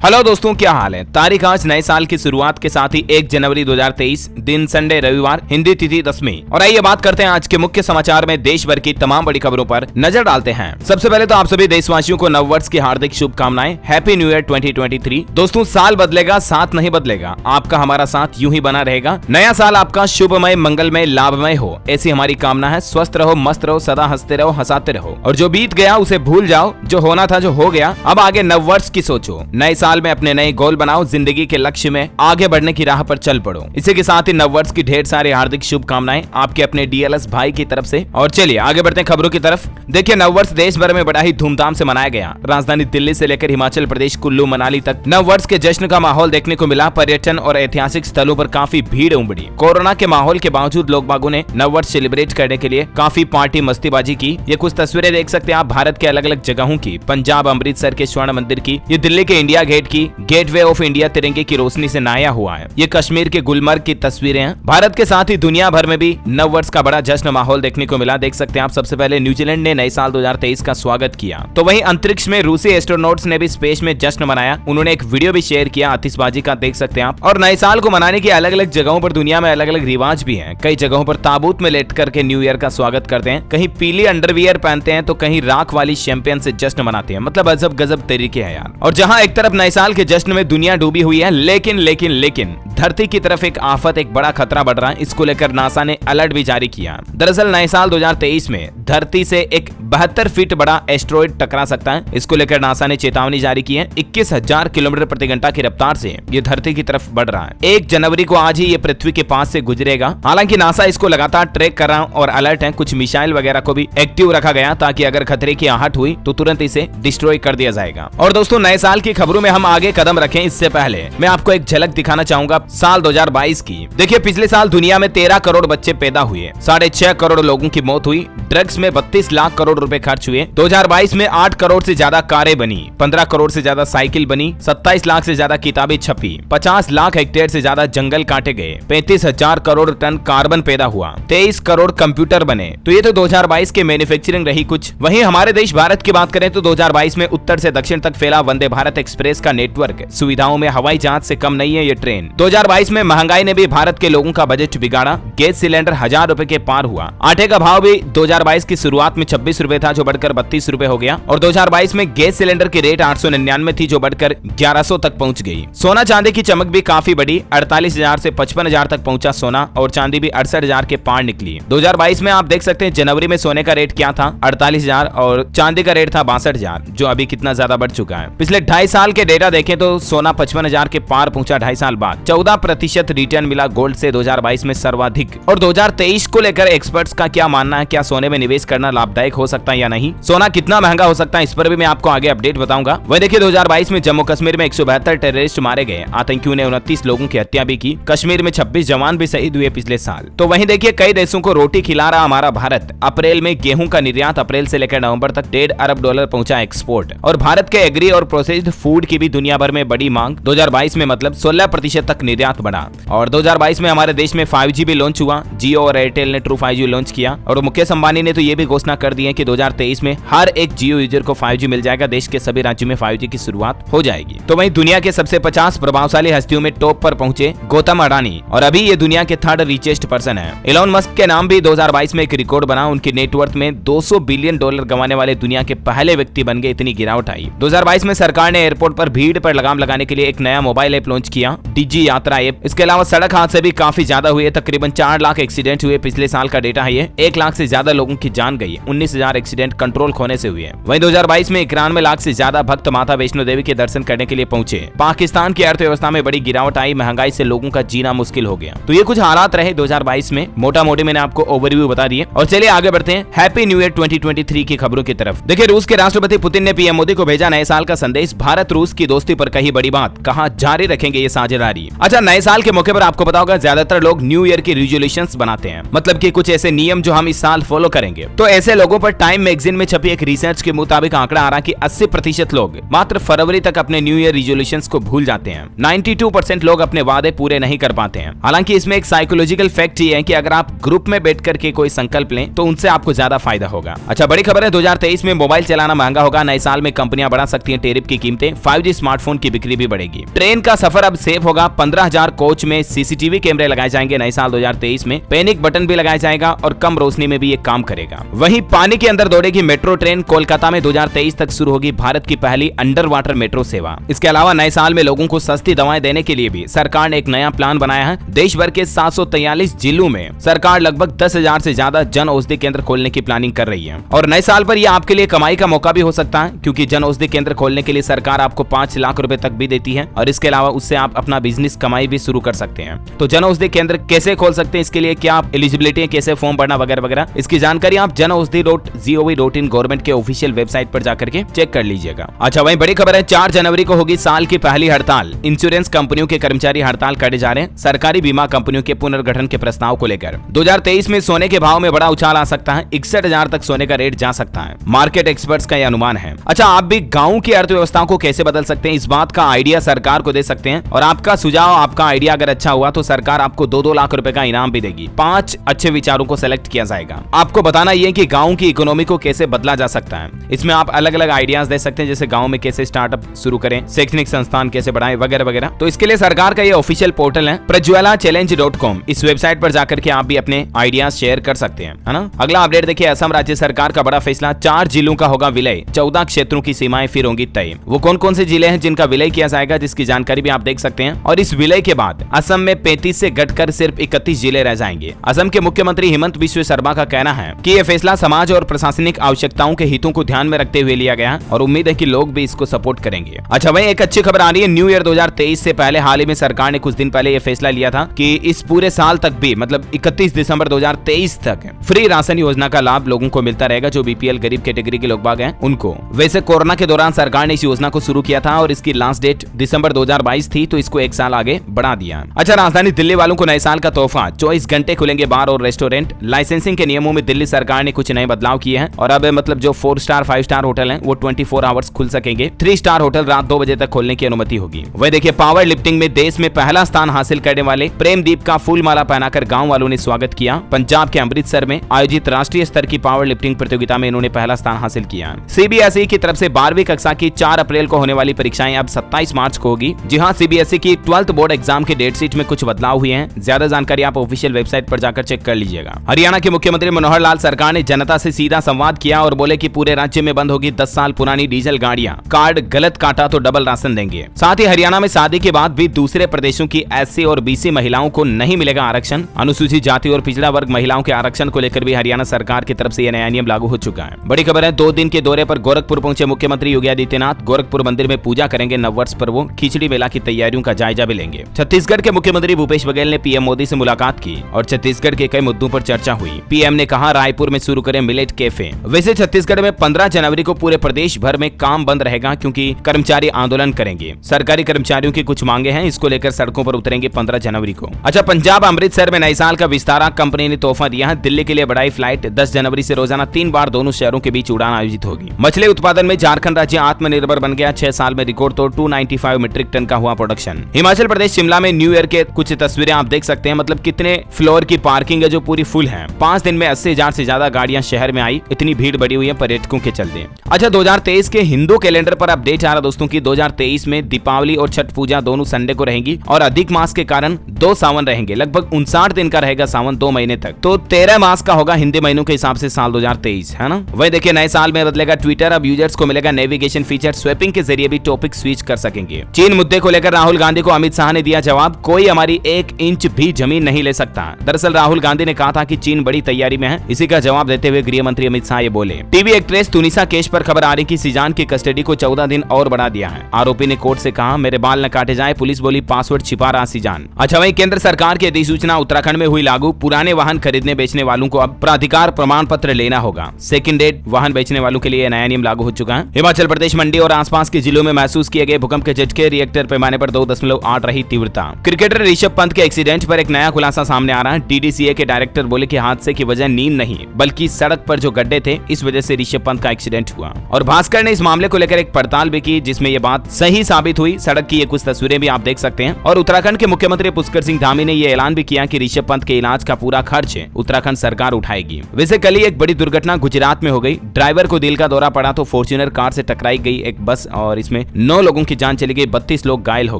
Hello दोस्तों, क्या हाल है। तारीख आज नए साल की शुरुआत के साथ ही 1 जनवरी 2023 दिन संडे रविवार, हिंदी तिथि 10वीं। और आइए बात करते हैं आज के मुख्य समाचार में देश भर की तमाम बड़ी खबरों पर नजर डालते हैं। सबसे पहले तो आप सभी देशवासियों को नववर्ष की हार्दिक शुभकामनाएं। Happy new year 2023। दोस्तों, साल बदलेगा, साथ नहीं बदलेगा। आपका हमारा साथ यूं ही बना रहेगा। नया साल आपका शुभमय, मंगलमय, लाभमय हो, ऐसी हमारी कामना है। स्वस्थ रहो, मस्त रहो, सदा हंसते रहो, हंसाते रहो, और जो बीत गया उसे भूल जाओ। जो होना था जो हो गया, अब आगे नववर्ष की सोचो। नए साल में अपने नए गोल बनाओ, जिंदगी के लक्ष्य में आगे बढ़ने की राह पर चल पड़ो। इसी के साथ ही नववर्ष की ढेर सारी हार्दिक शुभकामनाएं आपके अपने डीएलएस भाई की तरफ से। और चलिए आगे बढ़ते हैं खबरों की तरफ। देखिए, नववर्ष देश भर में बड़ा ही धूमधाम से मनाया गया। राजधानी दिल्ली से लेकर हिमाचल प्रदेश कुल्लू मनाली तक नववर्ष के जश्न का माहौल देखने को मिला। पर्यटन और ऐतिहासिक स्थलों पर काफी भीड़ उमड़ी। कोरोना के माहौल के बावजूद लोग बागों ने नववर्ष सेलिब्रेट करने के लिए काफी पार्टी मस्तीबाजी की। ये कुछ तस्वीरें देख सकते हैं आप भारत के अलग अलग जगहों की। पंजाब अमृतसर के स्वर्ण मंदिर की, ये दिल्ली के इंडिया गेट की, गेटवे ऑफ इंडिया तिरंगे की रोशनी से नहाया हुआ है। ये कश्मीर के गुलमर्ग की तस्वीरें हैं। भारत के साथ ही दुनिया भर में भी नववर्ष का बड़ा जश्न माहौल देखने को मिला। देख सकते हैं आप, सबसे पहले न्यूजीलैंड ने नए साल 2023 का स्वागत किया, तो वहीं अंतरिक्ष में रूसी एस्ट्रोनॉट्स ने भी स्पेस में जश्न मनाया। उन्होंने एक वीडियो भी शेयर किया आतिशबाजी का, देख सकते हैं आप। और नए साल को मनाने की अलग अलग जगहों पर दुनिया में अलग अलग रिवाज भी हैं। कई जगहों पर ताबूत में लेट करके न्यू ईयर का स्वागत करते हैं, कहीं पीली अंडरवियर पहनते हैं, तो कहीं राख वाली शैंपेन से जश्न मनाते हैं। मतलब अजब गजब तरीके हैं यार। और जहां एक तरफ नए साल के जश्न में दुनिया डूबी हुई है, लेकिन धरती की तरफ एक आफत, एक बड़ा खतरा बढ़ रहा है। इसको लेकर नासा ने अलर्ट भी जारी किया। दरअसल नए साल 2023 में धरती से एक 72 फीट बड़ा एस्ट्रॉइड टकरा सकता है। इसको लेकर नासा ने चेतावनी जारी की है। 21,000 किलोमीटर प्रति घंटा की रफ्तार से ये धरती की तरफ बढ़ रहा है। 1 जनवरी को आज ही ये पृथ्वी के पास से गुजरेगा। हालांकि नासा इसको लगातार ट्रैक कर रहा है और अलर्ट है। कुछ मिसाइल वगैरह को भी एक्टिव रखा गया, ताकि अगर खतरे की आहट हुई तो तुरंत इसे डिस्ट्रॉय कर दिया जाएगा। और दोस्तों, नए साल की खबरों में हम आगे कदम रखें इससे पहले मैं आपको एक झलक दिखाना चाहूंगा साल 2022 की। देखिए, पिछले साल दुनिया में 13 करोड़ बच्चे पैदा हुए, 6.5 करोड़ लोगों की मौत हुई, ड्रग्स में 32 लाख करोड़ रुपए खर्च हुए। 2022 में 8 करोड़ से ज्यादा कारें बनी, 15 करोड़ से ज्यादा साइकिल बनी, 27 लाख से ज्यादा किताबें छपी, 50 लाख हेक्टेयर से ज्यादा जंगल काटे गए, 35,000 करोड़ टन कार्बन पैदा हुआ, 23 करोड़ कंप्यूटर बने। तो ये तो 2022 के मैन्युफैक्चरिंग रही कुछ। वहीं हमारे देश भारत की बात करें तो 2022 में उत्तर से दक्षिण तक फैला वंदे भारत एक्सप्रेस का नेटवर्क। सुविधाओं में हवाई जहाज से कम नहीं है ये ट्रेन। 2022 में महंगाई ने भी भारत के लोगों का बजट बिगाड़ा। गैस सिलेंडर 1000 रुपए के पार हुआ। आटे का भाव भी 2022 की शुरुआत में 26 रुपए था, जो बढ़कर 32 रुपए हो गया। और 2022 में गैस सिलेंडर की रेट 899 थी, जो बढ़कर 1100 तक पहुंच गई। सोना चांदी की चमक भी काफी बढ़ी। 48,000 से 55,000 तक पहुंचा सोना, और चांदी भी 68,000 के पार निकली। 2022 में आप देख सकते हैं जनवरी में सोने का रेट क्या था, 48,000, और चांदी का रेट था 62,000, जो अभी कितना ज्यादा बढ़ चुका है। पिछले 2.5 साल के डेटा देखें तो सोना 55,000 के पार पहुंचा 2.5 साल बाद। 14% रिटर्न मिला गोल्ड से 2022 में सर्वाधिक। और 2023 को लेकर एक्सपर्ट्स का क्या मानना है, क्या सोने में निवेश करना लाभदायक हो सकता है या नहीं, सोना कितना महंगा हो सकता है, इस पर भी मैं आपको आगे अपडेट बताऊंगा। वही देखिए, 2022 में जम्मू कश्मीर में 172 टेररिस्ट मारे गए। आतंकियों ने 29 लोगों की हत्या भी की। कश्मीर में 26 जवान भी शहीद हुए पिछले साल। तो वहीं देखिए, कई देशों को रोटी खिला रहा हमारा भारत। अप्रैल में गेहूं का निर्यात अप्रैल से लेकर नवंबर तक 1.5 अरब डॉलर पहुंचा एक्सपोर्ट। और भारत के एग्री और प्रोसेस्ड फूड की भी दुनिया भर में बड़ी मांग। 2022 में मतलब 16% तक निर्यात बढ़ा। और 2022 में हमारे देश में 5G भी लॉन्च हुआ। जियो और एयरटेल ने ट्रू 5G लॉन्च किया। और मुकेश अंबानी ने तो ये भी घोषणा कर दी है कि 2023 में हर एक जियो यूजर को 5G मिल जाएगा। देश के सभी राज्यों में 5G की शुरुआत हो जाएगी। तो वहीं दुनिया के सबसे 50 प्रभावशाली हस्तियों में टॉप पर पहुंचे गौतम अडानी, और अभी ये दुनिया के 3rd रिचेस्ट पर्सन है। एलोन मस्क के नाम भी 2022 में एक रिकॉर्ड बना। उनकी नेटवर्थ में 200 बिलियन डॉलर गंवाने वाले दुनिया के पहले व्यक्ति बन गए। इतनी गिरावट आई। 2022 में सरकार ने एयरपोर्ट पर भीड़ पर लगाम लगाने के लिए एक नया मोबाइल ऐप लॉन्च किया, डिजी यात्रा ऐप। इसके अलावा सड़क हादसे भी काफी ज्यादा हुए। तकरीबन 4 लाख एक्सीडेंट हुए। पिछले साल का डेटा है ये। 1 लाख से ज्यादा लोगों की जान गई। 19,000 एक्सीडेंट कंट्रोल खोने से हुए। वहीं 2022 में 91 लाख से ज्यादा भक्त माता वैष्णो देवी के दर्शन करने के लिए पहुंचे। पाकिस्तान की अर्थव्यवस्था में बड़ी गिरावट आई। महंगाई से लोगों का जीना मुश्किल हो गया। तो ये कुछ हालात रहे 2022 में। मोटा मोटी मैंने आपको ओवरव्यू बता दिए। और चलिए आगे बढ़ते हैं हैप्पी न्यू ईयर 2023 की खबरों की तरफ। देखिए, रूस के राष्ट्रपति पुतिन ने पीएम मोदी को भेजा नए साल का संदेश। भारत रूस की दोस्ती पर कही बड़ी बात, कहा जारी रखेंगे ये साझेदारी। अच्छा, नए साल के मौके पर आपको पता होगा ज्यादातर लोग न्यू ईयर की रिजोल्यूशंस बनाते हैं, मतलब कि कुछ ऐसे नियम जो हम इस साल फॉलो करेंगे। तो ऐसे लोगों पर टाइम मैगजीन में छपी एक रिसर्च के मुताबिक आंकड़ा आ रहा कि 80% लोग मात्र फरवरी तक अपने न्यू ईयर रिजोल्यूशंस को भूल जाते हैं। 92% लोग अपने वादे पूरे नहीं कर पाते हैं। हालांकि इसमें एक साइकोलॉजिकल फैक्ट ये है कि अगर आप ग्रुप में बैठ करके कोई संकल्प लें तो उनसे आपको ज्यादा फायदा होगा। अच्छा, बड़ी खबर है, 2023 में मोबाइल चलाना महंगा होगा। नए साल में कंपनियां बढ़ा सकती हैं टैरिफ की कीमतें। 5G स्मार्टफोन की बिक्री भी बढ़ेगी। ट्रेन का सफर अब सेफ होगा। 15,000 कोच में सीसीटीवी कैमरे लगाए जाएंगे नए साल 2023 में। पैनिक बटन भी लगाया जाएगा और कम रोशनी में भी ये काम करेगा। वहीं पानी के अंदर दौड़ेगी मेट्रो ट्रेन। कोलकाता में 2023 तक शुरू होगी भारत की पहली अंडर वाटर मेट्रो सेवा। इसके अलावा नए साल में लोगों को सस्ती दवाएं देने के लिए भी सरकार ने एक नया प्लान बनाया है। देश भर के 743 जिलों में सरकार लगभग 10,000 से ज्यादा जन औषधि केंद्र खोलने की प्लानिंग कर रही है। और नए साल पर यह आपके लिए कमाई का मौका भी हो सकता है, क्योंकि जन औषधि केंद्र खोलने के लिए सरकार आपको 5 लाख रुपए तक भी देती है और इसके अलावा उससे आप अपना बिजनेस कमाई भी शुरू कर सकते हैं। तो जन औषधि केंद्र कैसे खोल सकते हैं, इसके लिए क्या एलिजिबिलिटी है, कैसे फॉर्म भरना वगैरह वगैरह, इसकी जानकारी आप janaushadhi.gov.in गवर्नमेंट के ऑफिशियल वेबसाइट पर जाकर के चेक कर लीजिएगा। अच्छा, वहीं बड़ी खबर है, 4 जनवरी को होगी साल की पहली हड़ताल। इंश्योरेंस कंपनियों के कर्मचारी हड़ताल करने जा रहे हैं सरकारी बीमा कंपनियों के पुनर्गठन के प्रस्ताव को लेकर। 2023 में सोने के भाव में बड़ा उछाल आ सकता है। 61,000 तक सोने का रेट जा सकता है, मार्केट एक्सपर्ट्स का यह अनुमान है। अच्छा, आप भी गाँव की अर्थव्यवस्था को कैसे बदल सकते हैं, इस बात का आइडिया सरकार को दे सकते हैं। और आपका सुझाव, आपका आइडिया अगर अच्छा हुआ तो सरकार आपको 2-2 लाख रुपए का इनाम भी देगी। 5 अच्छे विचारों को सेलेक्ट किया जाएगा। आपको बताना यह कि गांव की इकोनॉमी को कैसे बदला जा सकता है। इसमें आप अलग अलग आइडियाज दे सकते हैं, जैसे गांव में कैसे स्टार्टअप शुरू करें, शैक्षणिक संस्थान कैसे बढ़ाएं वगैरह वगैरह। तो इसके लिए सरकार का ये ऑफिशियल पोर्टल है prajwalachallenge.com। इस वेबसाइट पर जाकर के आप भी अपने आइडियाज शेयर कर सकते हैं, है ना। अगला अपडेट देखिए, असम राज्य सरकार का बड़ा फैसला। 4 जिलों का होगा विलय, 14 क्षेत्रों की सीमाएं फिर होंगी तय। वो कौन कौन से जिले हैं जिनका विलय किया जाएगा, जिसकी जानकारी भी आप देख सकते हैं। और इस विलय के बाद असम में 35 से घटकर सिर्फ 31 जिले रह जाएंगे। असम के मुख्यमंत्री हिमंत बिस्व शर्मा का कहना है कि यह फैसला समाज और प्रशासनिक आवश्यकताओं के हितों को ध्यान में रखते हुए लिया गया और उम्मीद है कि लोग भी इसको सपोर्ट करेंगे। अच्छा, वहीं एक अच्छी खबर आ रही है। न्यू ईयर 2023 से पहले हाल ही में सरकार ने कुछ दिन पहले यह फैसला लिया था कि इस पूरे साल तक भी, मतलब 31 दिसंबर 2023 तक फ्री राशन योजना का लाभ लोगों को मिलता रहेगा, जो बीपीएल गरीब कैटेगरी के लोग बाग हैं उनको। वैसे कोरोना के दौरान सरकार ने इस योजना को शुरू किया था और इसकी लास्ट डेट दिसंबर 2022 थी, तो इसको 1 साल आगे बढ़ा दिया। अच्छा, राजधानी दिल्ली वालों को नए साल का तोहफा, 24 घंटे खुलेंगे बार और रेस्टोरेंट। लाइसेंसिंग के नियमों में दिल्ली सरकार ने कुछ नए बदलाव किए हैं और अब मतलब जो 4 स्टार 5 स्टार होटल हैं वो 24 आवर्स खुल सकेंगे। 3 स्टार होटल रात 2 बजे तक खोलने की अनुमति होगी। वही देखिए, पावर लिफ्टिंग में देश में पहला स्थान हासिल करने वाले प्रेमदीप का फूल माला पहनाकर गांव वालों ने स्वागत किया। पंजाब के अमृतसर में आयोजित राष्ट्रीय स्तर की पावर लिफ्टिंग प्रतियोगिता में इन्होंने पहला स्थान हासिल किया। सीबीएसई की तरफ से 12वीं कक्षा की 4 अप्रैल को होने वाली परीक्षाएं अब 27 मार्च को होगी। जी हां, सीबीएसई की 12th बोर्ड एग्जाम के डेट शीट में कुछ बदलाव हुए हैं। ज्यादा जानकारी आप ऑफिशियल वेबसाइट पर जाकर चेक कर लीजिएगा। हरियाणा के मुख्यमंत्री मनोहर लाल सरकार ने जनता से सीधा संवाद किया और बोले कि पूरे राज्य में बंद होगी 10 साल पुरानी डीजल गाड़ियां। कार्ड गलत काटा तो डबल राशन देंगे। साथ ही हरियाणा में शादी के बाद भी दूसरे प्रदेशों की एससी और बीसी महिलाओं को नहीं मिलेगा आरक्षण। अनुसूचित जाति और पिछड़ा वर्ग महिलाओं के आरक्षण को लेकर भी हरियाणा सरकार की तरफ से यह नया नियम लागू हो चुका है। बड़ी खबर है, 2 दिन के दौरे पर गोरखपुर पहुंचे मुख्यमंत्री योगी आदित्यनाथ। गोरखपुर मंदिर में पूजा करेंगे नववर्ष पर वो खिचड़ी मेला की तैयारियों का जायजा भी लेंगे। छत्तीसगढ़ के मुख्यमंत्री भूपेश बघेल ने पीएम मोदी से मुलाकात की और छत्तीसगढ़ के कई मुद्दों पर चर्चा हुई। पीएम ने कहा रायपुर में शुरू करें मिलेट कैफे। वैसे छत्तीसगढ़ में 15 जनवरी को पूरे प्रदेश भर में काम बंद रहेगा, क्योंकि कर्मचारी आंदोलन करेंगे। सरकारी कर्मचारियों की कुछ मांगे हैं, इसको लेकर सड़कों पर उतरेंगे 15 जनवरी को। अच्छा, पंजाब अमृतसर में नए साल का विस्तारा कंपनी ने तोहफा दिया है। दिल्ली के लिए बढ़ाई फ्लाइट। 10 जनवरी से रोजाना 3 बार दोनों शहरों के बीच उड़ान आयोजित होगी। मछली उत्पादन में झारखंड राज्य आत्मनिर्भर बन गया। 6 साल में रिकॉर्ड तोड़ 295 मीट्रिक टन का हुआ प्रोडक्शन। हिमाचल प्रदेश शिमला में न्यू ईयर के कुछ तस्वीरें आप देख सकते हैं, मतलब कितने फ्लोर की पार्किंग है जो पूरी फुल है। 5 दिन में 80,000 से ज्यादा गाड़ियां शहर में आई। इतनी भीड़ बढ़ी हुई है पर्यटकों के चलते। अच्छा, 2023 के हिंदू कैलेंडर पर अपडेट आ रहा दोस्तों की 2023 में दीपावली और छठ पूजा दोनों संडे को रहेंगी और अधिक मास के कारण 2 सावन रहेंगे। लगभग 59 दिन का रहेगा सावन 2 महीने तक। तो 13 मास का होगा हिंदी महीनों के हिसाब से साल 2023, है ना। वही देखिए, नए साल में बदलेगा ट्विटर। अब यूजर्स को मिलेगा नेविगेशन फीचर। स्वैपिंग के जरिए भी टॉपिक स्विच कर सकेंगे। चीन मुद्दे को लेकर राहुल गांधी को अमित शाह ने दिया जवाब, कोई हमारी 1 इंच भी जमीन नहीं ले सकता। दरअसल राहुल गांधी ने कहा था कि चीन बड़ी तैयारी में है। इसी का जवाब देते हुए गृह मंत्री अमित शाह ये बोले। टीवी एक्ट्रेस तुनिसा केश पर खबर आ रही कि सीजान की कस्टडी को 14 दिन और बढ़ा दिया है। आरोपी ने कोर्ट से कहा मेरे बाल न काटे जाए। पुलिस बोली पासवर्ड छिपा रहा सीजान। अच्छा, वहीं केंद्र सरकार की अधिसूचना उत्तराखंड में हुई लागू। पुराने वाहन खरीदने बेचने वालों को अब प्राधिकार प्रमाण पत्र लेना होगा। सेकंड हैंड वाहन बेचने वालों के लिए नया नियम लागू हो चुका है। हिमाचल प्रदेश मंडी और आसपास के जिलों में महसूस किए गए भूकंप के झटके। रिएक्टर पैमाने पर 2.8 रही तीव्रता। क्रिकेटर ऋषभ पंत के एक्सीडेंट पर एक नया खुलासा सामने आ रहा है। डीडीसीए के डायरेक्टर बोले कि हादसे की वजह नींद नहीं बल्कि सड़क पर जो गड्ढे थे, इस वजह से ऋषभ पंत का एक्सीडेंट हुआ। और भास्कर ने इस मामले को लेकर एक पड़ताल भी की, जिसमें ये बात सही साबित हुई। सड़क की ये कुछ तस्वीरें भी आप देख सकते हैं। और उत्तराखंड के मुख्यमंत्री पुष्कर सिंह धामी ने यह ऐलान भी किया कि ऋषभ पंत के इलाज का पूरा खर्च उत्तराखंड सरकार उठाएगी। वैसे कल ही एक बड़ी दुर्घटना गुजरात में हो गई। ड्राइवर को दिल का दौरा पड़ा तो फॉर्च्यूनर कार से टकराई गई एक बस और इसमें में 9 लोगों की जान चली गई, 32 लोग घायल हो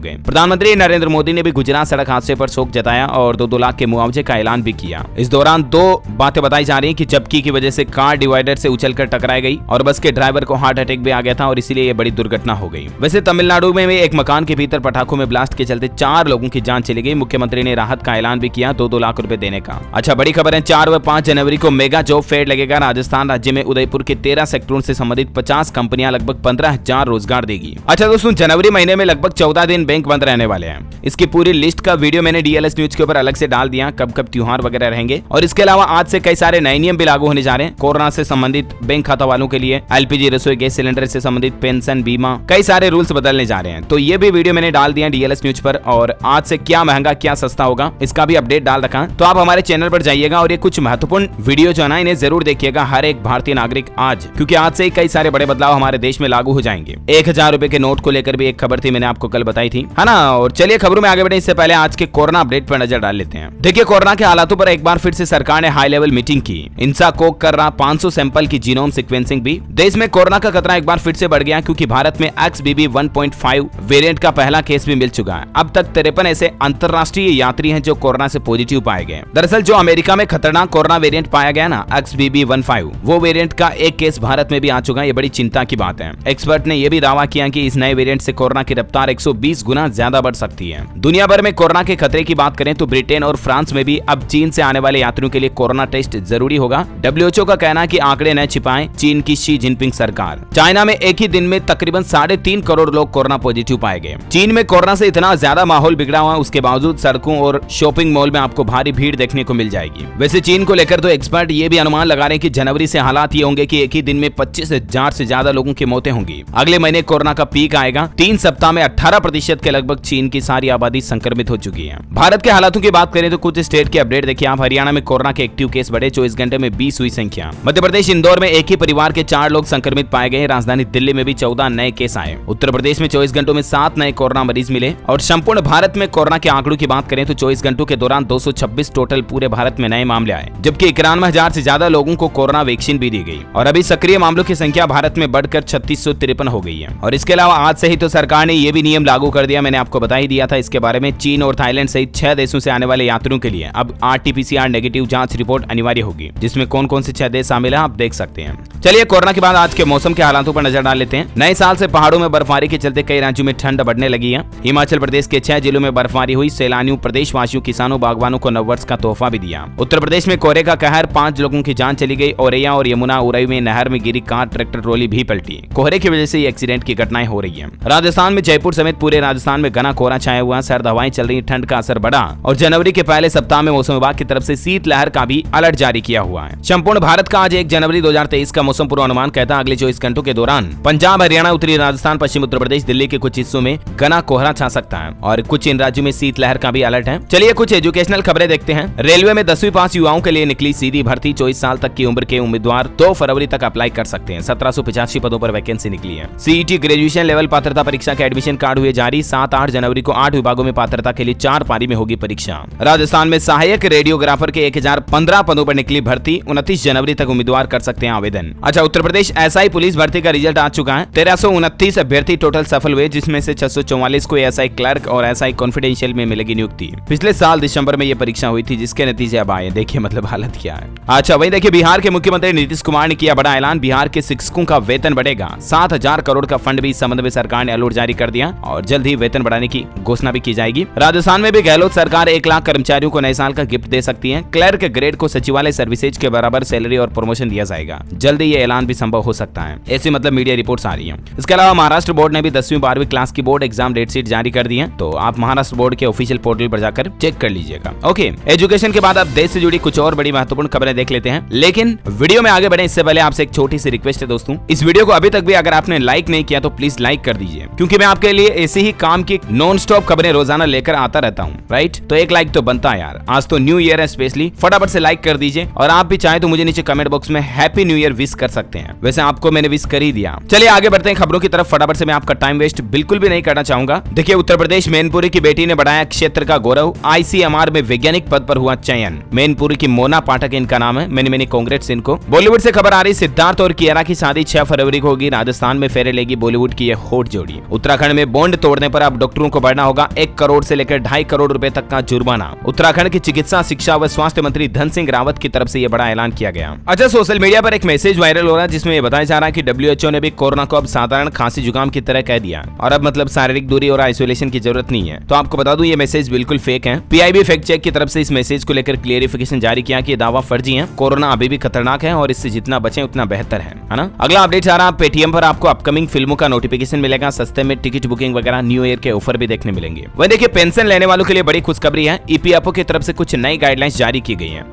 गए। प्रधानमंत्री नरेंद्र मोदी ने भी गुजरात सड़क हादसे पर शोक जताया और 2-2 लाख के मुआवजे का ऐलान भी किया। इस दौरान 2 बातें बताई जा रही हैं कि झपकी की वजह से कार डिवाइडर से उछलकर टकराई गई और बस के ड्राइवर को हार्ट अटैक भी आ गया था और इसीलिए यह बड़ी दुर्घटना हो गई। वैसे तमिलनाडु में भी एक मकान के भीतर पटाखों में ब्लास्ट के चलते 4 लोगों की जान चली गई। मुख्यमंत्री ने राहत का ऐलान भी किया 2-2 लाख रुपए देने का। अच्छा, बड़ी खबर है, 4 व 5 जनवरी को मेगा जॉब फेयर लगेगा। राजस्थान राज्य में उदयपुर के 13 सेक्टरों से संबंधित 50 कंपनियां लगभग 15,000 रोजगार देगी। अच्छा दोस्तों, जनवरी महीने में लगभग 14 दिन बैंक बंद रहने वाले हैं। इसकी पूरी लिस्ट का वीडियो मैंने डीएलएस न्यूज के ऊपर अलग से डाल दिया, कब कब त्योहार वगैरह रहेंगे। और इसके अलावा आज से कई सारे नए नियम भी लागू होने जा रहे हैं। कोरोना से संबंधित बैंक खाता वालों के लिए, एलपीजी रसोई गैस सिलेंडर से संबंधित पेंशन, बीमा, कई सारे रूल्स बदलने जा रहे हैं। तो ये भी वीडियो मैंने डाल दिया डीएलएस न्यूज पर। और आज से क्या महंगा क्या सस्ता होगा इसका भी अपडेट डाल रखा। तो आप हमारे चैनल पर जाइएगा और ये कुछ महत्वपूर्ण वीडियो जो है ना, इन्हें जरूर देखिएगा हर एक भारतीय नागरिक आज, क्योंकि आज से कई सारे बड़े बदलाव हमारे देश में लागू हो जाएंगे। 1000 रुपए के नोट को लेकर भी एक खबर थी, मैंने आपको कल बताई थी, है ना। और चलिए खबरों में आगे बढ़े इससे पहले आज के कोरोना अपडेट पर नजर डाल लेते हैं। देखिए, कोरोना के हालातों पर एक बार फिर से सरकार ने हाई लेवल मीटिंग की। इंसाकोग कर रहा 500 सैंपल की जीनोम सीक्वेंसिंग भी। देश में कोरोना का खतरा एक बार फिर से बढ़ गया, क्योंकि भारत में XBB 1.5 वेरिएंट का पहला केस भी मिल चुका है। अब तक 53 ऐसे अंतरराष्ट्रीय यात्री हैं जो कोरोना से पॉजिटिव पाए गए। दरअसल जो अमेरिका में खतरनाक कोरोना वेरिएंट पाया गया ना, XBB 1.5, वो वेरिएंट का एक केस भारत में भी आ चुका है। ये बड़ी चिंता की बात है। एक्सपर्ट ने यह भी दावा किया कि इस नए वेरिएंट से कोरोना की रफ्तार 120 गुना ज्यादा बढ़ सकती है। दुनिया भर में कोरोना के खतरे की बात करें तो ब्रिटेन और फ्रांस में भी अब चीन से आने वाले यात्रियों के लिए कोरोना टेस्ट जरूरी होगा। WHO का कहना है कि आंकड़े न छिपाएं चीन की शी जिनपिंग सरकार। चाइना में एक ही दिन में तकरीबन 3.5 करोड़ लोग कोरोना पॉजिटिव पाए गए। चीन में कोरोना से इतना ज्यादा माहौल बिगड़ा हुआ, उसके बावजूद सड़कों और शॉपिंग मॉल में आपको भारी भीड़ देखने को मिल जाएगी। वैसे चीन को लेकर तो एक्सपर्ट ये भी अनुमान लगा रहे हैं कि जनवरी से हालात ये होंगे कि एक ही दिन में 25,000 से ज्यादा लोगों की मौतें होंगी। अगले महीने कोरोना का पीक आएगा। 3 सप्ताह में 18% के लगभग चीन की सारी आबादी संक्रमित हो चुकी है। भारत के हालातों की बात करें तो कुछ स्टेट के अपडेट देखिए आप। हरियाणा में कोरोना के एक्टिव केस बढ़े, 24 घंटे में 20 हुई संख्या। मध्य प्रदेश इंदौर में एक ही परिवार के 4 लोग संक्रमित पाए गए। राजधानी दिल्ली में भी 14 नए केस आए। उत्तर प्रदेश में 24 घंटों में 7 नए कोरोना मरीज मिले। और संपूर्ण भारत में कोरोना के आंकड़ों की बात करें तो 24 घंटों के दौरान 226 टोटल पूरे भारत में नए मामले आए, जबकि 91,000 से ज्यादा लोगों को कोरोना वैक्सीन भी दी गई। और अभी सक्रिय मामलों की संख्या भारत में बढ़कर 3653 हो गई है। और इसके अलावा आज से ही तो सरकार ने यह भी नियम लागू कर दिया, मैंने आपको बता ही दिया था इसके बारे में। चीन और थाईलैंड सहित 6 देशों से आने वाले यात्रियों के लिए अब RT-PCR नेगेटिव जांच रिपोर्ट अनिवार्य होगी, जिसमें कौन कौन से 6 देश शामिल है आप देख सकते हैं। चलिए कोरोना के बाद आज के मौसम के हालातों पर नजर डाल लेते हैं। नए साल से पहाड़ों में बर्फबारी के चलते कई राज्यों में ठंड बढ़ने लगी है। हिमाचल प्रदेश के 6 जिलों में बर्फबारी हुई। सैलानियों, प्रदेशवासियों, किसानों, बागवानों को नववर्ष का तोहफा भी दिया। उत्तर प्रदेश में कोहरे का कहर, 5 लोगों की जान चली गई। औरैया और यमुना उरई में नहर में गिरी कार, ट्रैक्टर ट्रॉली भी पलटी। कोहरे की वजह से ये एक्सीडेंट की घटनाएं हो रही है। राजस्थान में जयपुर समेत पूरे राजस्थान में घना कोहरा छाया हुआ, सर्द हवाएं चल रही, ठंड का असर बढ़ा। और जनवरी के पहले सप्ताह में मौसम विभाग की तरफ से शीतलहर का भी अलर्ट जारी किया हुआ है। संपूर्ण भारत का आज 1 जनवरी 2023 का मौसम पूर्वानुमान कहता है अगले 24 घंटों के दौरान पंजाब, हरियाणा, उत्तरी राजस्थान, पश्चिम उत्तर प्रदेश, दिल्ली के कुछ हिस्सों में घना कोहरा छा सकता है और कुछ इन राज्यों में शीतलहर का भी अलर्ट है। चलिए कुछ एजुकेशनल खबरें देखते हैं। रेलवे में 10वीं पास युवाओं के लिए निकली सीधी भर्ती। 24 साल तक की उम्र के उम्मीदवार 2 फरवरी तक अप्लाई कर सकते हैं। 1785 पदों पर वैकेंसी निकली है। CET ग्रेजुएशन लेवल पात्रता परीक्षा के एडमिशन कार्ड हुए जारी। 7-8 जनवरी को 8 विभागों में पात्रता के लिए 4 पारी में होगी परीक्षा। राजस्थान में सहायक रेडियोग्राफर के 1015 पदों पर निकली भर्ती। 29 जनवरी तक उम्मीदवार कर सकते हैं आवेदन। अच्छा, उत्तर प्रदेश SI पुलिस भर्ती का रिजल्ट आ चुका है। 1329 अभ्यर्थी टोटल सफल हुए, जिसमें से 644 को SI क्लर्क और SI कॉन्फिडेंशियल में मिलेगी नियुक्ति। पिछले साल दिसंबर में यह परीक्षा हुई थी, जिसके नतीजे अब आए। देखिए मतलब हालत क्या है। अच्छा, वहीं देखिए बिहार के मुख्यमंत्री नीतीश कुमार ने किया बड़ा ऐलान। बिहार के शिक्षकों का वेतन बढ़ेगा। 7,000 करोड़ का फंड भी इस संबंध में सरकार ने अलर्ट जारी कर दिया और जल्द ही वेतन बढ़ाने की घोषणा भी की जाएगी। राजस्थान में भी गहलोत सरकार 1 लाख कर्मचारियों को नए साल का गिफ्ट दे सकती है। क्लर्क ग्रेड को सचिवालय सर्विसेज के बराबर सैलरी और प्रमोशन दिया जाएगा। जल्द ही ये ऐलान भी संभव हो सकता है, ऐसी मतलब मीडिया रिपोर्ट्स आ रही है। इसके अलावा महाराष्ट्र बोर्ड ने भी 10वीं 12वीं क्लास की बोर्ड एग्जाम डेट शीट जारी कर दी है, तो आप महाराष्ट्र बोर्ड के ऑफिशियल पोर्टल पर जाकर चेक कर लीजिएगा। ओके, एजुकेशन के बाद आप देश से जुड़ी कुछ और बड़ी महत्वपूर्ण खबरें देख लेते हैं, लेकिन वीडियो में आगे बढ़े इससे पहले आपसे एक छोटी सी रिक्वेस्ट है दोस्तों। इस वीडियो को अभी तक भी अगर आपने लाइक नहीं किया तो प्लीज लाइक कर दीजिए, क्योंकि मैं आपके लिए ऐसे ही काम की नॉन स्टॉप खबरें रोजाना लेकर आता रहता हूँ, राइट। तो एक लाइक तो बनता है यार। आज तो न्यू ईयर है, स्पेशली फटाफट से लाइक कर दीजिए। और आप भी चाहे तो मुझे नीचे कमेंट बॉक्स में happy new year wish wish कर सकते हैं। वैसे आपको मैंने विश कर ही दिया। चलिए आगे बढ़ते हैं खबरों की तरफ फटाफट से। मैं आपका टाइम वेस्ट बिल्कुल भी नहीं करना चाहूंगा। देखिए उत्तर प्रदेश मैनपुरी की बेटी ने बढ़ाया क्षेत्र का गौरव, ICMR में वैज्ञानिक पद पर हुआ चयन। मैनपुरी की मोना पाठक इनका नाम है। मैंने कांग्रेट्स इनको। बॉलीवुड से खबर आ रही, सिद्धार्थ और कियारा की शादी 6 फरवरी को होगी। राजस्थान में फेरे लेगी बॉलीवुड की यह हॉट जोड़ी। उत्तराखंड में बॉन्ड तोड़ने पर अब डॉक्टरों को भरना होगा 1 करोड़ से लेकर 2.5 करोड़ रुपए तक का जुर्माना। उत्तराखंड के चिकित्सा, शिक्षा व स्वास्थ्य मंत्री धन सिंह रावत की तरफ से यह बड़ा ऐलान किया गया। अच्छा, सोशल मीडिया पर एक मैसेज वायरल हो रहा है जिसमें बताया जा रहा है कि WHO ने भी कोरोना को अब साधारण खांसी जुकाम की तरह कह दिया और अब मतलब शारीरिक दूरी और आइसोलेशन की जरूरत नहीं है। तो आपको बता दूं ये मैसेज बिल्कुल फेक है। PIB फैक्ट चेक की तरफ से इस मैसेज को लेकर क्लियरिफिकेशन जारी किया कि दावा फर्जी है। कोरोना अभी भी खतरनाक है और इससे जितना बचें उतना बेहतर है ना। अगला अपडेट आ रहा है, पेटीएम पर आपको अपकमिंग फिल्मों का नोटिफिकेशन मिलेगा। सस्ते में टिकट बुकिंग वगैरह, न्यू ईयर के ऑफर भी देखने मिलेंगे। वह देखिए पेंशन लेने वालों के लिए बड़ी खुशखबरी है। EPFO की तरफ से कुछ नई गाइडलाइंस जारी की गई हैं।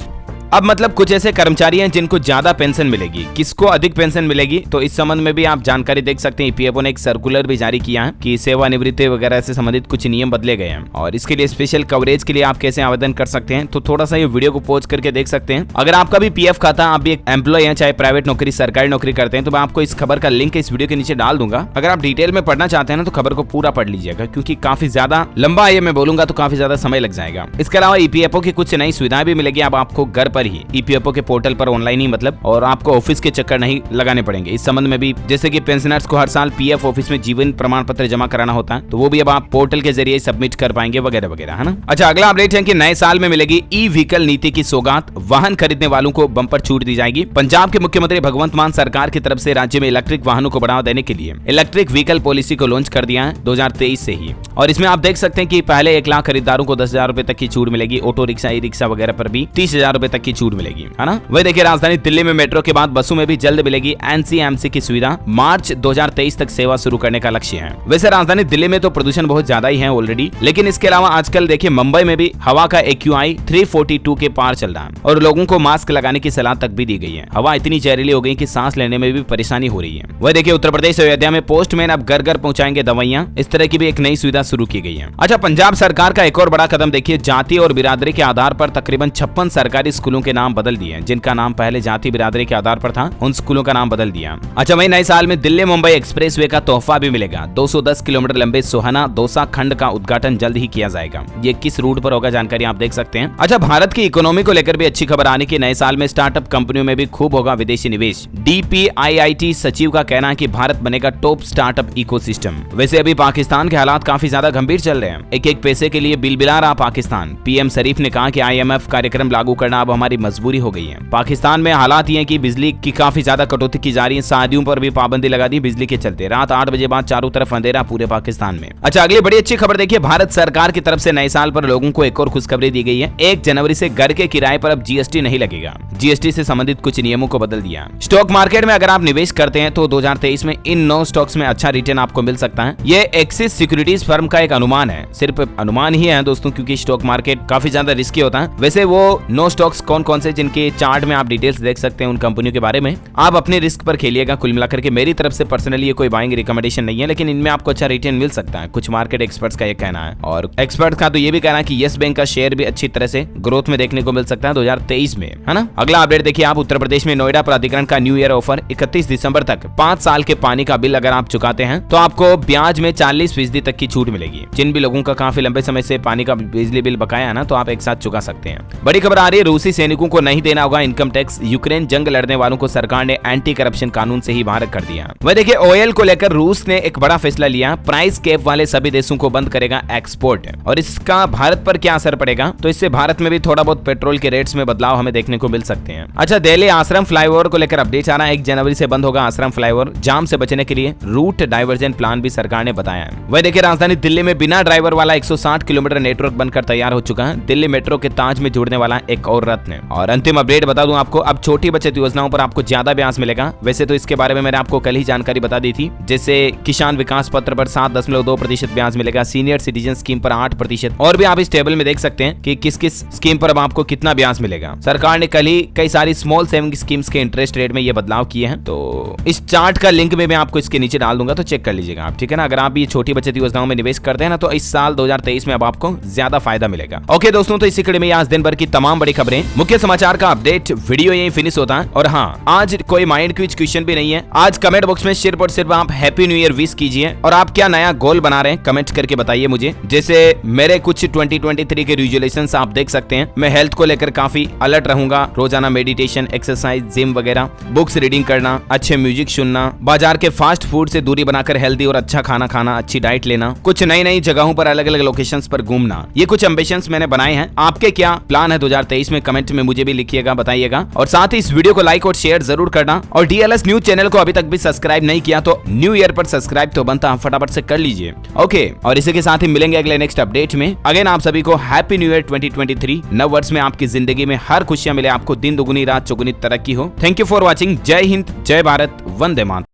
अब मतलब कुछ ऐसे कर्मचारी हैं जिनको ज्यादा पेंशन मिलेगी, किसको अधिक पेंशन मिलेगी, तो इस संबंध में भी आप जानकारी देख सकते हैं। EPFO ने एक सर्कुलर भी जारी किया है कि सेवानिवृत्ति वगैरह से संबंधित कुछ नियम बदले गए हैं और इसके लिए स्पेशल कवरेज के लिए आप कैसे आवेदन कर सकते हैं। तो थोड़ा सा ये वीडियो को पॉज करके देख सकते हैं। अगर आपका भी PF खाता, आप भी एक एम्प्लॉय हैं, चाहे प्राइवेट नौकरी सरकारी नौकरी करते हैं, तो मैं आपको इस खबर का लिंक इस वीडियो के नीचे डाल दूंगा। अगर आप डिटेल में पढ़ना चाहते हैं ना तो खबर को पूरा पढ़ लीजिएगा, क्योंकि काफी ज्यादा लंबा है, मैं बोलूंगा तो काफी ज्यादा समय लग जाएगा। इसके अलावा EPFO की कुछ नई सुविधाएं भी मिलेगी। अब आपको घर पर ही EPFO पोर्टल पर ऑनलाइन ही मतलब, और आपको ऑफिस के चक्कर नहीं लगाने पड़ेंगे। इस संबंध में भी जैसे कि पेंशनर्स को हर साल PF ऑफिस में जीवन प्रमाण पत्र जमा कराना होता है, तो वो भी अब आप पोर्टल के जरिए सबमिट कर पाएंगे वगैरह वगैरह, है ना। अच्छा, अगला अपडेट है कि नए साल में मिलेगी ई-व्हीकल नीति की सौगात। वाहन खरीदने वालों को बम्पर छूट दी जाएगी। पंजाब के मुख्यमंत्री भगवंत मान सरकार की तरफ से राज्य में इलेक्ट्रिक वाहनों को बढ़ावा देने के लिए इलेक्ट्रिक व्हीकल पॉलिसी को लॉन्च कर दिया है 2023 से ही। और इसमें आप देख सकते हैं कि पहले 1 लाख खरीदारों को 10,000 रुपए तक की छूट मिलेगी। ऑटो रिक्शा, ई रिक्शा वगैरह पर भी 30,000 रुपए तक की छूट मिलेगी, है ना। वही देखिए राजधानी दिल्ली में मेट्रो के बाद बसों में भी जल्द मिलेगी NCMC की सुविधा। मार्च 2023 तक सेवा शुरू करने का लक्ष्य है। वैसे राजधानी दिल्ली में तो प्रदूषण बहुत ज्यादा ही है ऑलरेडी, लेकिन इसके अलावा आजकल देखिए मुंबई में भी हवा का AQI 342 के पार चल रहा है और लोगों को मास्क लगाने की सलाह तक भी दी गई है। हवा इतनी जहरीली हो गई कि सांस लेने में भी परेशानी हो रही है। वह देखिए उत्तर प्रदेश अयोध्या में पोस्टमैन अब घर घर पहुंचाएंगे दवाइयां। इस तरह की भी एक नई सुविधा शुरू की गई है। अच्छा, पंजाब सरकार का एक और बड़ा कदम देखिए, जाति और बिरादरी के आधार पर तकरीबन 56 सरकारी स्कूलों के नाम बदल दिए हैं। जिनका नाम पहले जाति बिरादरी के आधार पर था, उन स्कूलों का नाम बदल दिया। अच्छा, वही नए साल में दिल्ली मुंबई एक्सप्रेसवे का तोहफा भी मिलेगा। 210 किलोमीटर लंबे सोहाना दौसा खंड का उद्घाटन जल्द ही किया जाएगा। ये किस रूट पर होगा जानकारी आप देख सकते हैं। अच्छा, भारत की इकोनॉमी को लेकर भी अच्छी खबर आने की। नए साल में स्टार्टअप कंपनियों में भी खूब होगा विदेशी निवेश। DPIIT सचिव का कहना है कि भारत बनेगा टॉप स्टार्टअप इकोसिस्टम। वैसे अभी पाकिस्तान के हालात काफी ज्यादा गंभीर चल रहे हैं। एक एक पैसे के लिए बिलबिला रहा पाकिस्तान। PM शरीफ ने कहा कि IMF कार्यक्रम लागू करना अब हमारी मजबूरी हो गई है। पाकिस्तान में हालात ये कि बिजली की काफी ज्यादा कटौती की जा रही है। शादियों पर भी पाबंदी लगा दी बिजली के चलते। रात 8 बजे बाद चारों तरफ अंधेरा पूरे पाकिस्तान में। अच्छा, अगली बड़ी अच्छी खबर देखिए, भारत सरकार की तरफ से नए साल पर लोगों को एक और खुशखबरी दी गई है। 1 जनवरी से घर के किराए पर अब GST नहीं लगेगा। GST से संबंधित कुछ नियमों को बदल दिया। स्टॉक मार्केट में अगर आप निवेश करते हैं तो 2023 में इन 9 स्टॉक्स में अच्छा रिटर्न आपको मिल सकता है। ये एक्सिस सिक्योरिटीज फर्म का एक अनुमान है, सिर्फ अनुमान ही है दोस्तों, क्योंकि स्टॉक मार्केट काफी ज्यादा रिस्की होता है। वैसे वो 9 स्टॉक्स कौन कौन से जिनके चार्ट में आप डिटेल्स देख सकते हैं उन कंपनियों के बारे में, आप अपने रिस्क पर खेलिएगा। कुल मिलाकर के मेरी तरफ से पर्सनली ये कोई बाइंग रिकमेंडेशन नहीं है, लेकिन इनमें आपको अच्छा रिटर्न मिल सकता है। कुछ मार्केट एक्सपर्ट्स का ये कहना है, और एक्सपर्ट का तो ये भी कहना है कि यस बैंक का शेयर भी अच्छी तरह से ग्रोथ में देखने को मिल सकता है 2023 में, है ना। अगला अपडेट देखिए आप, उत्तर प्रदेश में नोएडा प्राधिकरण का न्यू ईयर ऑफर 31 दिसंबर तक 5 साल के पानी का बिल अगर आप चुकाते हैं तो आपको ब्याज में 40% तक की छूट मिलेगी। जिन भी लोगों का काफी लंबे समय से पानी का बिजली बिल बकाया है ना, तो आप एक साथ चुका सकते हैं। बड़ी खबर आ रही है, रूसी सैनिकों को नहीं देना होगा इनकम टैक्स। यूक्रेन जंग लड़ने वालों को सरकार ने एंटी करप्शन कानून से ही बाहर कर दिया। वह देखिए ऑयल को लेकर रूस ने एक बड़ा फैसला लिया। प्राइस कैप वाले सभी देशों को बंद करेगा एक्सपोर्ट, और इसका भारत पर क्या असर पड़ेगा, तो इससे भारत में भी थोड़ा बहुत पेट्रोल के रेट्स में बदलाव हमें देखने को मिल सकते हैं। अच्छा, दिल्ली आश्रम फ्लाईओवर को लेकर अपडेट आ रहा है। 1 जनवरी से बंद होगा आश्रम फ्लाईओवर। जाम से बचने के लिए रूट डाइवर्जन प्लान भी सरकार ने बताया है। वह देखिए राजधानी दिल्ली में बिना ड्राइवर वाला 160 किलोमीटर नेटवर्क बनकर तैयार हो चुका है। दिल्ली मेट्रो के ताज में जुड़ने वाला एक और रत्न। और अंतिम अपडेट बता दूं आपको, अब छोटी बचत योजनाओं पर आपको ज्यादा ब्याज मिलेगा। वैसे तो इसके बारे में मैंने आपको कल ही जानकारी बता दी थी, जैसे किसान विकास पत्र पर 7.2% ब्याज मिलेगा, सीनियर सिटीजन स्कीम पर 8%, और भी आप इस टेबल में देख सकते हैं कि किस किस स्कीम पर अब आपको कितना ब्याज मिलेगा। सरकार ने कल ही कई सारी स्मॉल सेविंग स्कीम्स के इंटरेस्ट रेट में ये बदलाव किए हैं। तो इस चार्ट का लिंक में मैं आपको इसके नीचे डाल दूंगा, तो चेक कर लीजिएगा आप, ठीक है ना। अगर आप ये छोटी बचत योजनाओं में निवेश निवेश करते हैं ना, तो इस साल 2023 में अब आपको ज्यादा फायदा मिलेगा। ओके दोस्तों, तो इसी कड़ी में आज दिन भर की तमाम बड़ी खबरें, मुख्य समाचार का अपडेट वीडियो यही फिनिश होता है। और हाँ, आज कोई माइंड क्विज क्वेश्चन भी नहीं है। आज कमेंट बॉक्स में सिर्फ और सिर्फ आप हैप्पी न्यू ईयर विश कीजिए और आप क्या नया गोल बना रहे हैं कमेंट करके बताइए मुझे। जैसे मेरे कुछ 2023 के रिजोल्यूशंस आप देख सकते हैं। मैं हेल्थ को लेकर काफी अलर्ट रहूंगा, रोजाना मेडिटेशन, एक्सरसाइज, जिम वगैरह, बुक्स रीडिंग करना, अच्छे म्यूजिक सुनना, बाजार के फास्ट फूड से दूरी बनाकर हेल्दी और अच्छा खाना खाना, अच्छी डाइट लेना, कुछ नई नई जगहों पर अलग अलग लोकेशंस पर घूमना। ये कुछ एम्बिशंस मैंने बनाए हैं। आपके क्या प्लान है 2023 में कमेंट में मुझे भी लिखिएगा, बताइएगा। और साथ ही इस वीडियो को लाइक और शेयर जरूर करना। और DLS न्यूज चैनल को अभी तक भी सब्सक्राइब नहीं किया तो न्यू ईयर पर सब्सक्राइब तो बनता, फटाफट से कर लीजिए। ओके, और इसी के साथ ही मिलेंगे अगले नेक्स्ट अपडेट में। अगेन आप सभी को हैप्पी न्यू ईयर 2023। नव वर्ष में आपकी जिंदगी में हर खुशियां मिले, आपको दिन दुगुनी रात चौगुनी तरक्की हो। Thank you for watching. जय हिंद, जय भारत, वंदे मातरम।